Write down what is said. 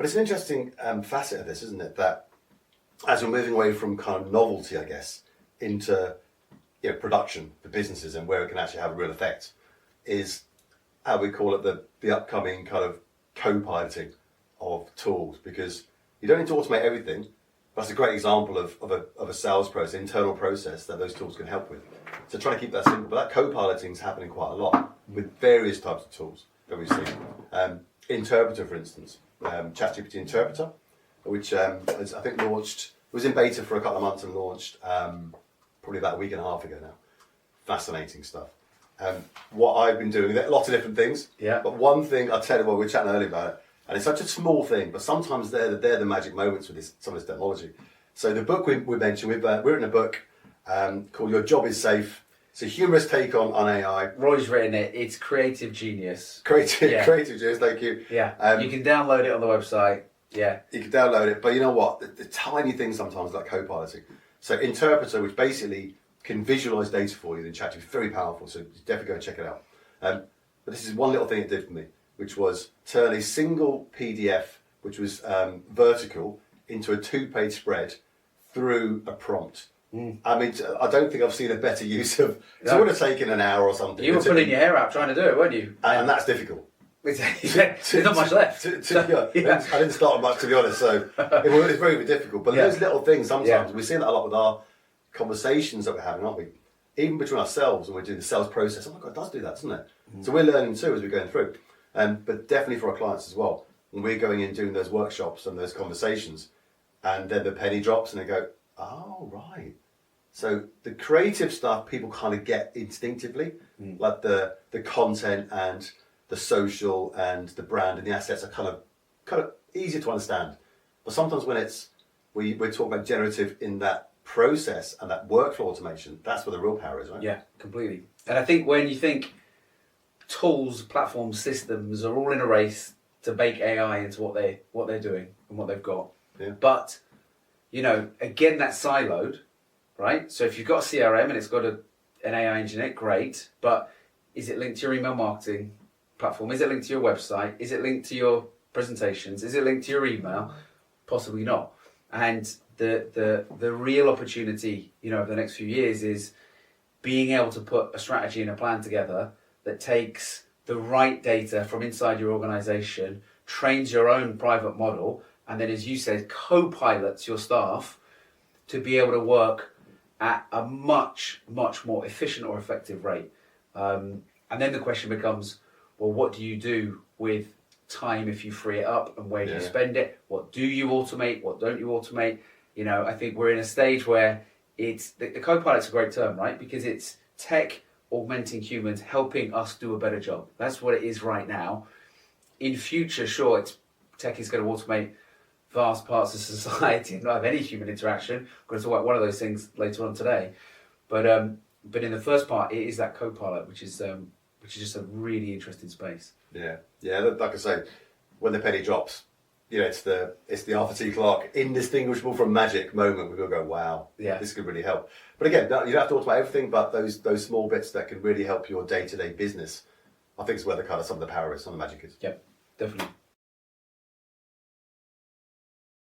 But it's an interesting facet of this, isn't it? That as we're moving away from kind of novelty, I guess, into production for businesses and where it can actually have a real effect, is how we call it the upcoming kind of co-piloting of tools, because you don't need to automate everything. That's a great example of a sales process, internal process that those tools can help with. So trying to keep that simple, but that co-piloting is happening quite a lot with various types of tools that we've seen. Interpreter, for instance, ChatGPT Interpreter, which I think launched, was in beta for a couple of months and launched probably about a week and a half ago now. Fascinating stuff. What I've been doing, lots of different things. Yeah. But one thing, I'll tell you what, we were chatting earlier about it, and it's such a small thing, but sometimes they're the magic moments with some of this technology. So the book we mentioned, we've written a book called Your Job is Safe. It's a humorous take on AI. Roy's written it. It's creative genius. Creative genius, thank you. Yeah. You can download it on the website. Yeah. You can download it, but you know what? The tiny things sometimes like co-piloting. So Interpreter, which basically can visualize data for you in ChatGPT, very powerful. So definitely go and check it out. But this is one little thing it did for me, which was turn a single PDF, which was vertical, into a 2-page spread through a prompt. I mean, I don't think I've seen a better use of. It would have taken an hour or something. You were pulling your hair out trying to do it, weren't you? And that's difficult. There's not much left. I didn't start much, to be honest, so it was very, very difficult. But those little things, sometimes we see that a lot with our conversations that we're having, aren't we? Even between ourselves when we're doing the sales process. Oh my God, it does do that, doesn't it? So we're learning too as we're going through. But definitely for our clients as well. When we're going in doing those workshops and those conversations, and then the penny drops and they go, oh, right. So the creative stuff people kind of get instinctively, like the content and the social and the brand and the assets are kind of easier to understand. But sometimes when we're talking about generative in that process and that workflow automation, that's where the real power is, right? Yeah, completely. And I think when you think tools, platforms, systems are all in a race to bake AI into what they're doing and what they've got. Yeah. But, again, that's siloed, right? So if you've got a CRM and it's got an AI engine in it, great. But is it linked to your email marketing platform? Is it linked to your website? Is it linked to your presentations? Is it linked to your email? Possibly not. And the real opportunity, over the next few years is being able to put a strategy and a plan together that takes the right data from inside your organization, trains your own private model, and then, as you said, co-pilots your staff to be able to work at a much, much more efficient or effective rate. And then the question becomes, well, what do you do with time if you free it up, and where do you spend it? What do you automate? What don't you automate? I think we're in a stage where it's the co-pilot's a great term, right? Because it's tech augmenting humans, helping us do a better job. That's what it is right now. In future, sure, tech is going to automate vast parts of society and not have any human interaction. We're going to talk about one of those things later on today. But in the first part, it is that co-pilot, which is just a really interesting space. Yeah. Like I say, when the penny drops, it's the Arthur C. Clarke indistinguishable from magic moment. We're going to go, wow, this could really help. But again, you don't have to automate everything, but those small bits that can really help your day-to-day business, I think is where some of the power is, some of the magic is. Yep, definitely.